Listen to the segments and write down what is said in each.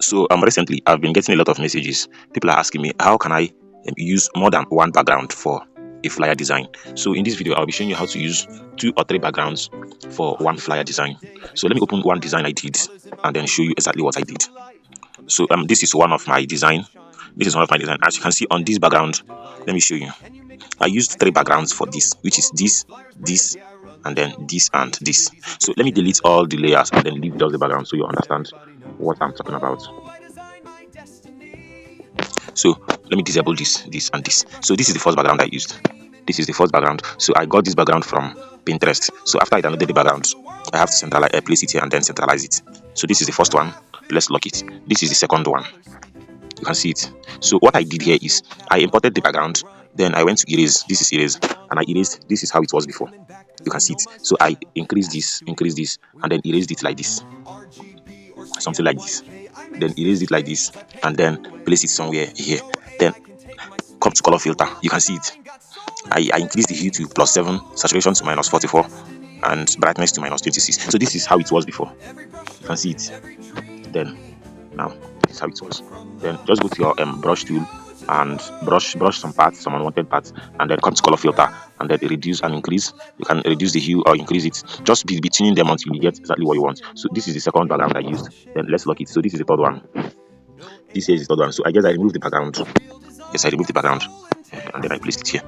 So recently I've been getting a lot of messages. People are asking me, how can I use more than one background for a flyer design? So in this video I'll be showing you how to use 2 or 3 backgrounds for one flyer design. So let me open one design I did and then show you exactly what I did. So this is one of my design. This is one of my design. As you can see on this background, let me show you. I used 3 backgrounds for this, which is this, and then this and this. So let me delete all the layers and then leave just the background so you understand what I'm talking about. So let me disable this, and this. So this is the first background I used. This is the first background. So I got this background from Pinterest. So after I downloaded the background, I have to centralize, place it here and then centralize it. So this is the first one. Let's lock it. This is the second one. You can see it. So what I did here is I imported the background, then I went to erase. This is erase, and I erased. This is how it was before. You can see it. So I increase this, and then erased it like this, something like this. Then erase it like this, and then place it somewhere here. Then come to color filter. You can see it. I increase the hue to +7, saturation to -44, and brightness to -26. So this is how it was before. You can see it. Then now this is how it was. Then just go to your brush tool and brush some parts, some unwanted parts, and then come to color filter and then reduce and increase. You can reduce the hue or increase it. Just be tuning them until you get exactly what you want. So this is the second background I used. Then let's lock it. So this is the third one. This here is the third one. So I guess I removed the background. Yes, I removed the background and then I placed it here.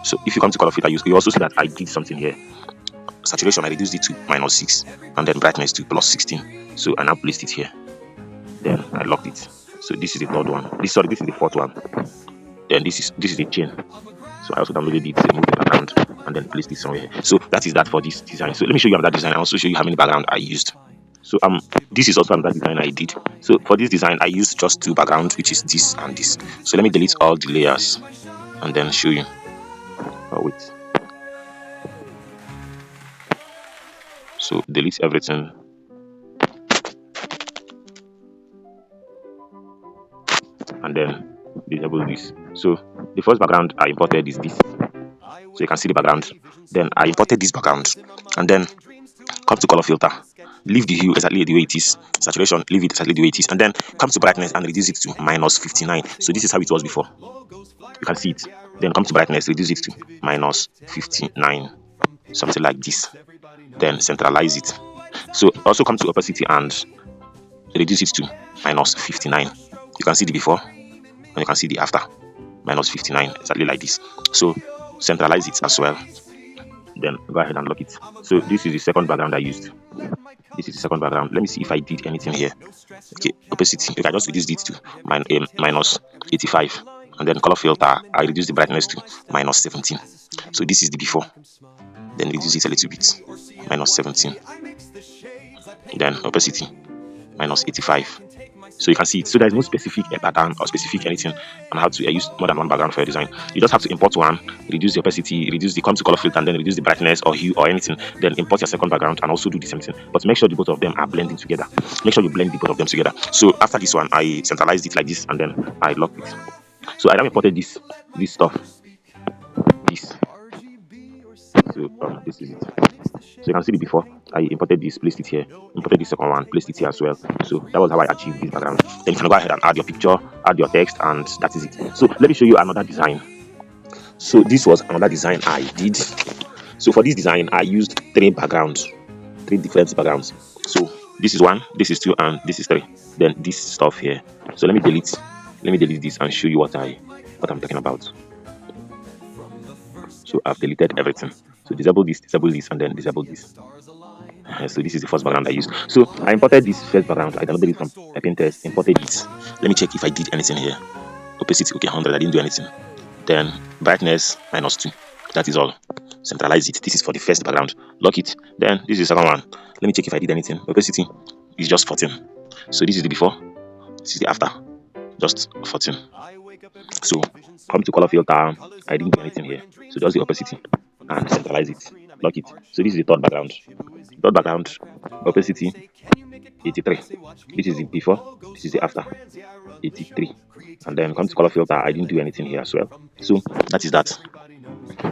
So if you come to color filter, you also see that I did something here. Saturation, I reduced it to -6, and then brightness to +16. So I now placed it here. Then I locked it. So this is the third one. This is the fourth one. Then this is the chain. So I also downloaded it, removed the background, and then placed it somewhere. So that is that for this design. So let me show you another design. I also show you how many background I used. So this is also another design I did. So for this design I used just 2 backgrounds, which is this and this. So let me delete all the layers and then show you. Oh wait. So delete everything. And then disable this. So the first background I imported is this. So you can see the background. Then I imported this background, and then come to color filter, leave the hue exactly the way it is, saturation leave it exactly the way it is, and then come to brightness and reduce it to -59. So this is how it was before. You can see it. Then come to brightness, reduce it to -59, something like this. Then centralize it. So also come to opacity and reduce it to -59. You can see the before and you can see the after. -59, exactly like this. So centralize it as well. Then go ahead and lock it. So this is the second background I used. This is the second background. Let me see if I did anything here. Okay, opacity. Okay, I just reduced it to -85, and then color filter I reduced the brightness to -17. So this is the before. Then reduce it a little bit, -17. Then opacity -85. So you can see it. So there is no specific pattern or specific anything on how to use more than one background for your design. You just have to import one, reduce the opacity, come to color filter, and then reduce the brightness or hue or anything. Then import your second background and also do the same thing. But make sure the both of them are blending together. Make sure you blend the both of them together. So after this one, I centralized it like this, and then I locked it. So I now imported this stuff. This. So this is it. So you can see the before. I imported this, placed it here. Imported the second one, placed it here as well. So that was how I achieved this background. Then you can go ahead and add your picture, add your text, and that is it. So let me show you another design. So this was another design I did. So for this design, I used 3 backgrounds, 3 different backgrounds. So this is 1, this is 2, and this is 3. Then this stuff here. So let me delete this and show you what I'm talking about. So I've deleted everything. So disable this, and then disable this. So this is the first background I used. So I imported this first background. I downloaded it from Pinterest, imported it. Let me check if I did anything here. Opacity, okay, 100. I didn't do anything. Then brightness -2. That is all. Centralize it. This is for the first background. Lock it. Then this is the second one. Let me check if I did anything. Opacity is just 14. So this is the before. This is the after. Just 14. So come to color filter. I didn't do anything here. So just the opacity and centralize it. Lock it. So this is the third background. Third background, opacity 83. This is the before. This is the after. 83. And then come to color filter. I didn't do anything here as well. So that is that.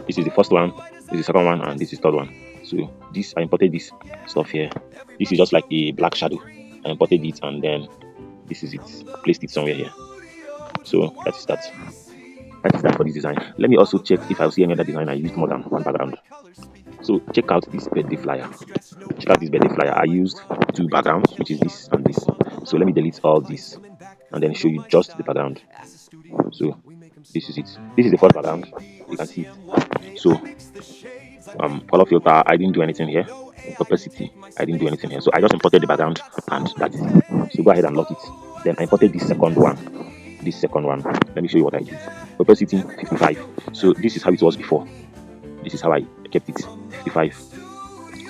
This is the first one. This is the second one, and this is the third one. So this I imported this stuff here. This is just like a black shadow. I imported it and then This is it. Placed it somewhere here. So that is that. That is that for this design. Let me also check if I see any other design I used more than one background. So check out this birthday flyer. Check out this birthday flyer. I used two backgrounds, which is this and this. So let me delete all this and then show you just the background. So this is it. This is the first background. You can see it. So color filter, I didn't do anything here. Opacity, I didn't do anything here. So I just imported the background and that is it. So go ahead and lock it. Then I imported this second one. This second one. Let me show you what I did. Opacity 55. So this is how it was before. This is how I kept it. 55.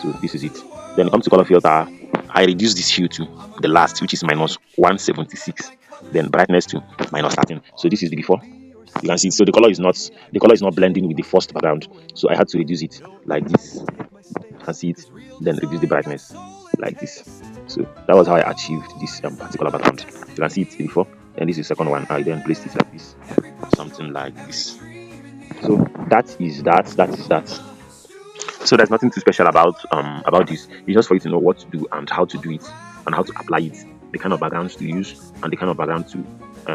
So this is it. Then it comes to color filter. I reduce this hue to the last, which is minus 176. Then brightness to minus 13. So this is the before. You can see it. So the color is not blending with the first background. So I had to reduce it like this. You can see it. Then reduce the brightness like this. So that was how I achieved this particular background. You can see it before. And this is the second one. I then placed it like this. Something like this. So that is that. That is that. So there's nothing too special about this. It's just for you to know what to do and how to do it and how to apply it, the kind of backgrounds to use and the kind of background to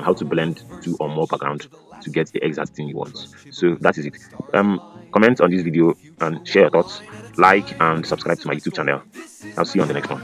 how to blend two or more background to get the exact thing you want. So that is it. Comment on this video and share your thoughts, like and subscribe to my YouTube channel. I'll see you on the next one.